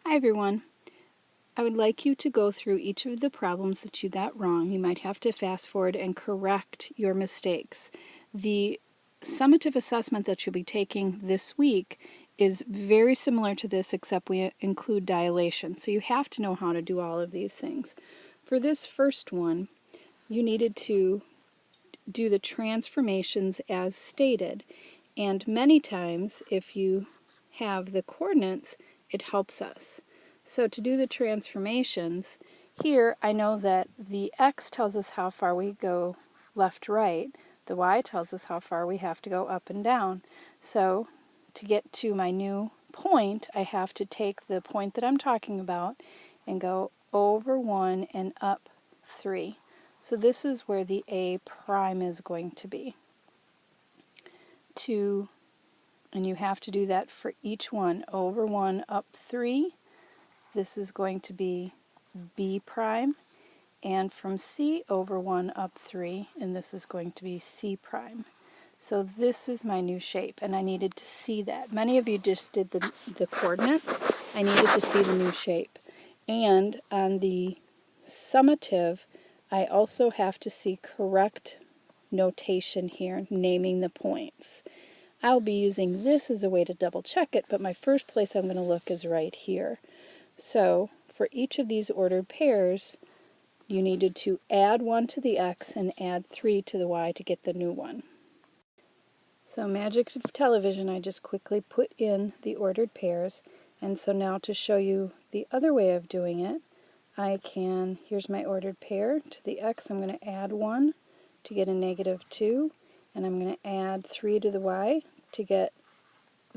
Hi everyone. I would like you to go through each of the problems that you got wrong. You might have to fast forward and correct your mistakes. The summative assessment that you'll be taking this week is very similar to this, except we include dilation. So you have to know how to do all of these things. For this first one, you needed to do the transformations as stated. And many times, if you have the coordinates, it helps us. So to do the transformations, here I know that the x tells us how far we go left, right. The y tells us how far we have to go up and down. So to get to my new point, I have to take the point that I'm talking about and go over 1 and up 3. So this is where the a prime is going to be. And you have to do that for each one. Over 1, up 3. This is going to be b prime. And from c over 1, up 3. And this is going to be c prime. So this is my new shape, and I needed to see that. Many of you just did the coordinates. I needed to see the new shape. And on the summative, I also have to see correct notation here, naming the points. I'll be using this as a way to double check it, but my first place I'm going to look is right here. So for each of these ordered pairs, you needed to add 1 to the x and add 3 to the y to get the new one. So magic of television, I just quickly put in the ordered pairs. And so now to show you the other way of doing it, here's my ordered pair. To the x, I'm going to add 1 to get a -2, and I'm going to add 3 to the y to get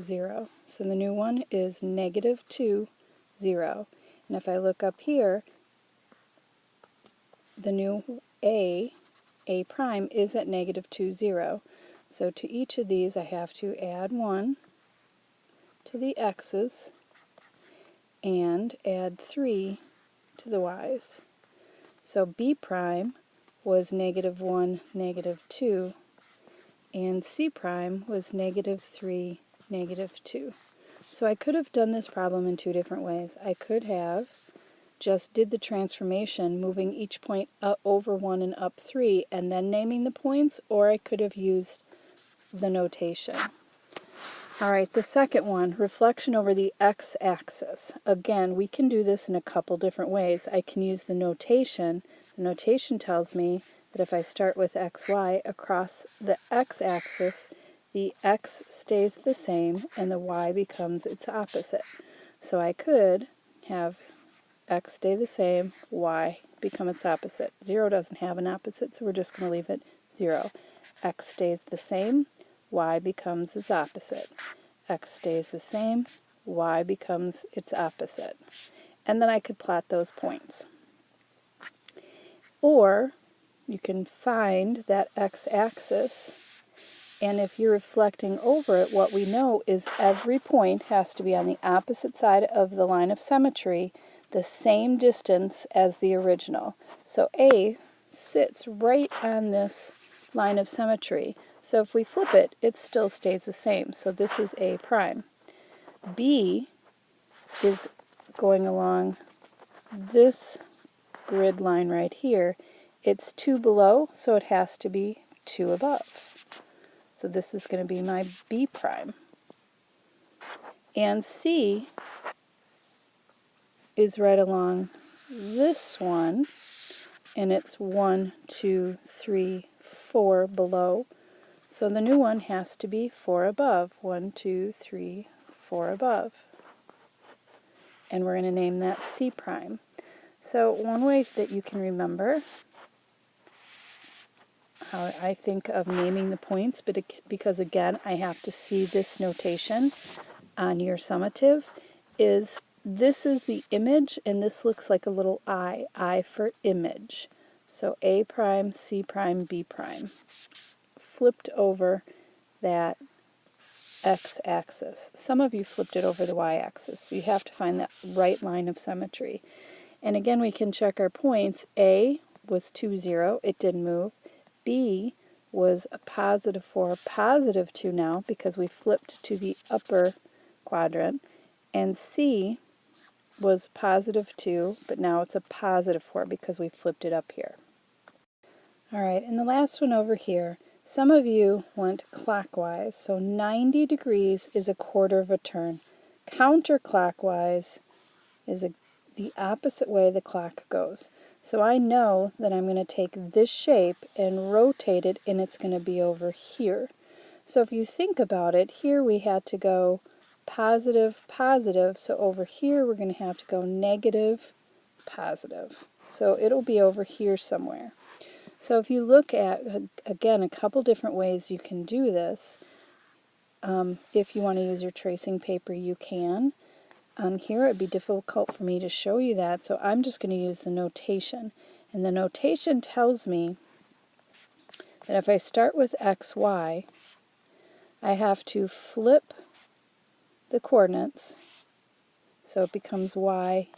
0. So the new one is -2, 0. And if I look up here, the new a prime, is at -2, 0. So to each of these, I have to add 1 to the x's and add 3 to the y's. So b prime was -1, -2, and c prime was -3, -2. So I could have done this problem in two different ways. I could have just did the transformation, moving each point up over 1 and up 3, and then naming the points, or I could have used the notation. Alright, the second one, reflection over the x-axis. Again, we can do this in a couple different ways. I can use the notation. The notation tells me that if I start with xy across the x-axis, the x stays the same and the y becomes its opposite. So I could have x stay the same, y become its opposite. 0 doesn't have an opposite, so we're just going to leave it 0. X stays the same, y becomes its opposite. X stays the same, y becomes its opposite. And then I could plot those points. Or you can find that x-axis, and if you're reflecting over it, what we know is every point has to be on the opposite side of the line of symmetry, the same distance as the original. So A sits right on this line of symmetry. So if we flip it, it still stays the same. So this is A prime. B is going along this grid line right here. It's 2 below, so it has to be 2 above. So this is going to be my B prime. And C is right along this one, and it's 1, 2, 3, 4 below. So the new one has to be 4 above. 1, 2, 3, 4 above. And we're going to name that C prime. So one way that you can remember how I think of naming the points, because again I have to see this notation on your summative, is this is the image and this looks like a little I for image. So A prime, C prime, B prime. Flipped over that x-axis. Some of you flipped it over the y-axis, so you have to find that right line of symmetry. And again, we can check our points. A was 2, 0. It didn't move. B was a +4, +2 now because we flipped to the upper quadrant. And C was positive 2, but now it's a positive 4 because we flipped it up here. Alright, and the last one over here, some of you went clockwise, so 90 degrees is a quarter of a turn. Counterclockwise is the opposite way the clock goes. So I know that I'm going to take this shape and rotate it, and it's going to be over here. So if you think about it, here we had to go positive, positive, so over here we're going to have to go negative, positive. So it'll be over here somewhere. So if you look at, again, a couple different ways you can do this. If you want to use your tracing paper, you can. Here it would be difficult for me to show you that, so I'm just going to use the notation. And the notation tells me that if I start with x, y, I have to flip the coordinates, so it becomes y,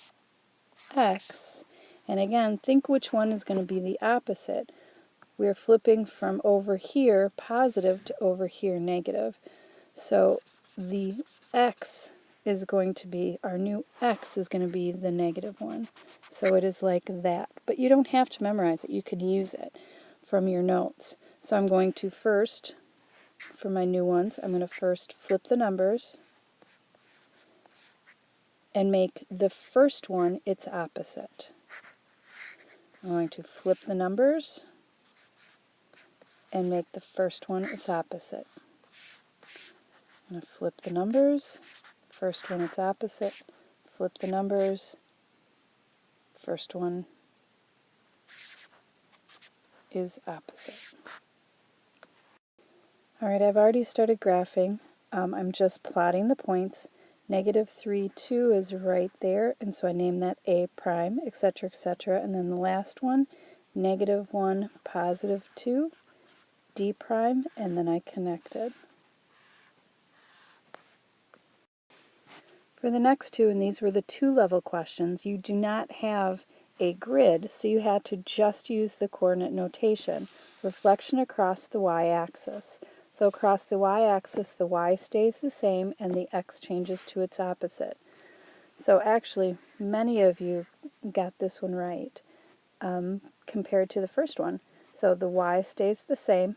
x. And again, think which one is going to be the opposite. We're flipping from over here, positive, to over here, negative. So the x is going to be, our new x is going to be the negative one. So it is like that. But you don't have to memorize it. You can use it from your notes. So I'm going to first, for my new ones, I'm going to first flip the numbers and make the first one its opposite. I'm going to flip the numbers and make the first one its opposite. I'm going to flip the numbers, first one its opposite, flip the numbers, first one is opposite. Alright, I've already started graphing. I'm just plotting the points. Negative 3, 2 is right there, and so I name that A prime, etc., etc. And then the last one, negative 1, positive 2, D prime, and then I connected. For the next two, and these were the two-level questions, you do not have a grid, so you had to just use the coordinate notation. Reflection across the y-axis. So across the y-axis, the y stays the same and the x changes to its opposite. So actually, many of you got this one right compared to the first one. So the y stays the same,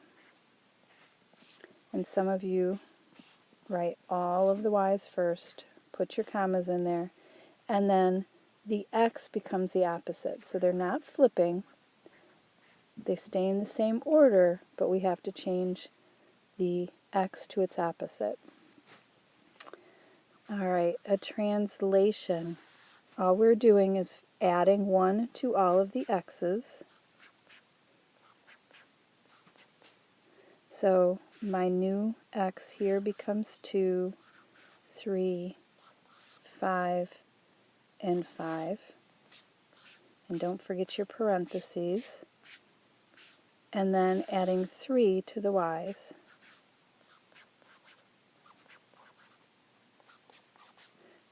and some of you write all of the y's first, put your commas in there, and then the x becomes the opposite. So they're not flipping, they stay in the same order, but we have to change the x to its opposite. Alright, a translation. All we're doing is adding 1 to all of the x's. So my new x here becomes 2, 3, 5, and 5. And don't forget your parentheses. And then adding 3 to the y's.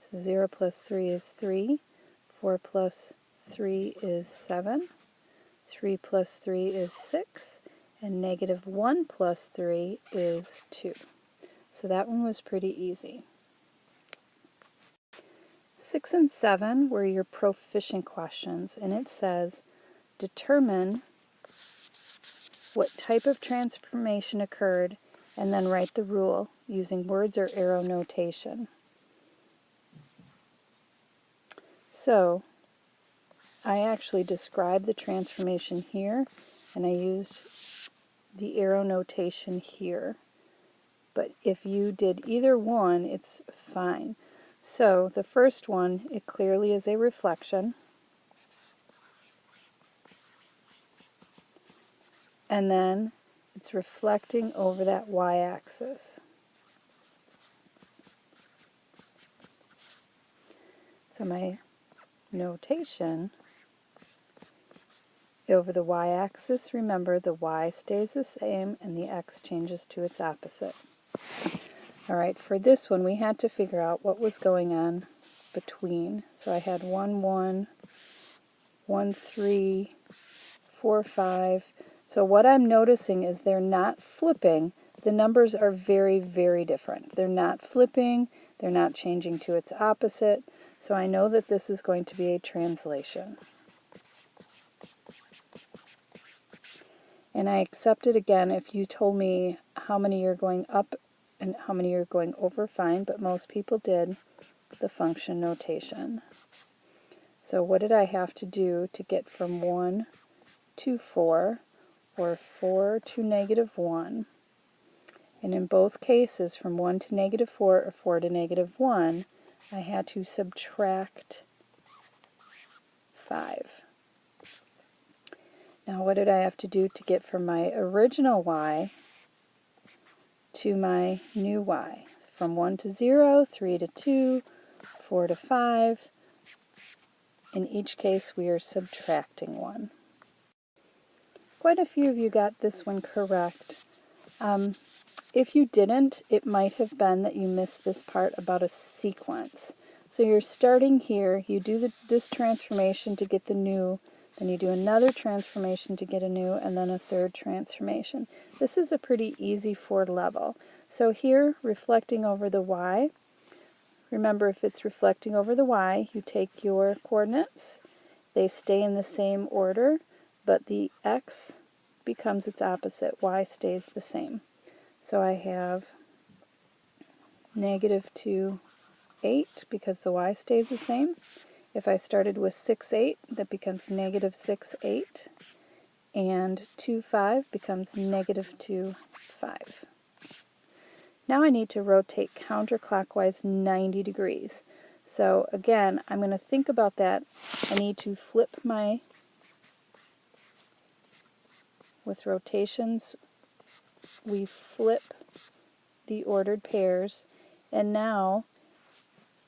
So 0 plus 3 is 3, 4 plus 3 is 7, 3 plus 3 is 6, and negative 1 plus 3 is 2. So that one was pretty easy. 6 and 7 were your proficient questions, and it says, determine what type of transformation occurred, and then write the rule using words or arrow notation. So, I actually described the transformation here, and I used the arrow notation here. But if you did either one, it's fine. So, the first one, it clearly is a reflection. And then it's reflecting over that y-axis. So my notation over the y-axis, remember the y stays the same and the x changes to its opposite. Alright, for this one we had to figure out what was going on between. So I had 1, 1, 1, 3, 4, 5. So what I'm noticing is they're not flipping. The numbers are very, very different. They're not flipping. They're not changing to its opposite. So I know that this is going to be a translation. And I accept it again. If you told me how many you're going up and how many you're going over, fine, but most people did the function notation. So what did I have to do to get from 1 to 4, or 4 to negative 1? And in both cases, from 1 to negative 4 or 4 to negative 1, I had to subtract 5. Now what did I have to do to get from my original y to my new y? From 1 to 0, 3 to 2, 4 to 5. In each case, we are subtracting 1. Quite a few of you got this one correct. If you didn't, it might have been that you missed this part about a sequence. So you're starting here, you do this transformation to get the new, then you do another transformation to get a new, and then a third transformation. This is a pretty easy 4 level. So here, reflecting over the y, remember if it's reflecting over the y, you take your coordinates, they stay in the same order, but the x becomes its opposite, y stays the same. So I have negative 2, 8, because the y stays the same. If I started with 6, 8, that becomes negative 6, 8. And 2, 5 becomes negative 2, 5. Now I need to rotate counterclockwise 90 degrees. So again, I'm going to think about that. I need to flip with rotations, we flip the ordered pairs. And now,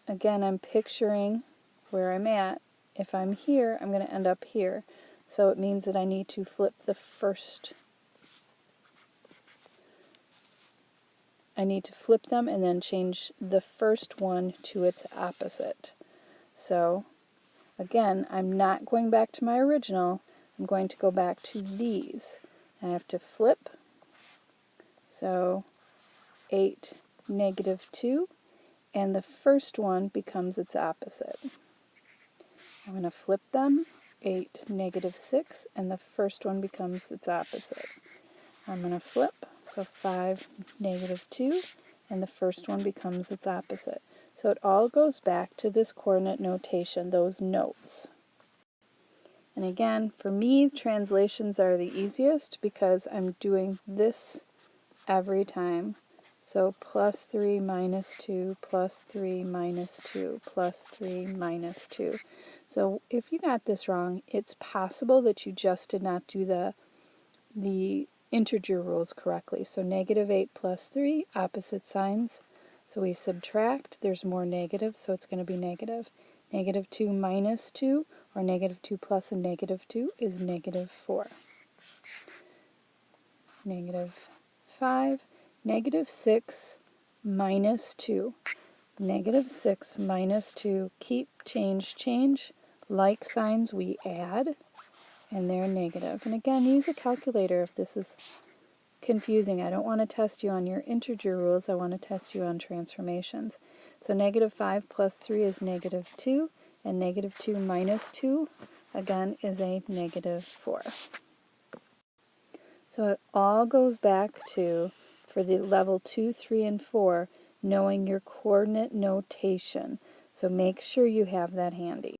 again, I'm picturing where I'm at. If I'm here, I'm going to end up here. So it means that I need to flip the first. I need to flip them and then change the first one to its opposite. So, again, I'm not going back to my original. I'm going to go back to these. I have to flip. So, 8, negative 2. And the first one becomes its opposite. I'm going to flip them, 8, negative 6, and the first one becomes its opposite. I'm going to flip, so 5, negative 2, and the first one becomes its opposite. So it all goes back to this coordinate notation, those notes. And again, for me, translations are the easiest because I'm doing this every time. So plus 3 minus 2, plus 3 minus 2, plus 3 minus 2. So if you got this wrong, it's possible that you just did not do the integer rules correctly. So negative 8 plus 3, opposite signs. So we subtract, there's more negative, so it's going to be negative. Negative 2 minus 2, or negative 2 plus a negative 2, is negative 4. Negative 5. Negative 6 minus 2. Negative 6 minus 2. Keep, change. Like signs we add, and they're negative. And again, use a calculator if this is confusing. I don't want to test you on your integer rules. I want to test you on transformations. So negative 5 plus 3 is negative 2, and negative 2 minus 2, again, is a negative 4. So it all goes back to, for the level 2, 3, and 4, knowing your coordinate notation. So make sure you have that handy.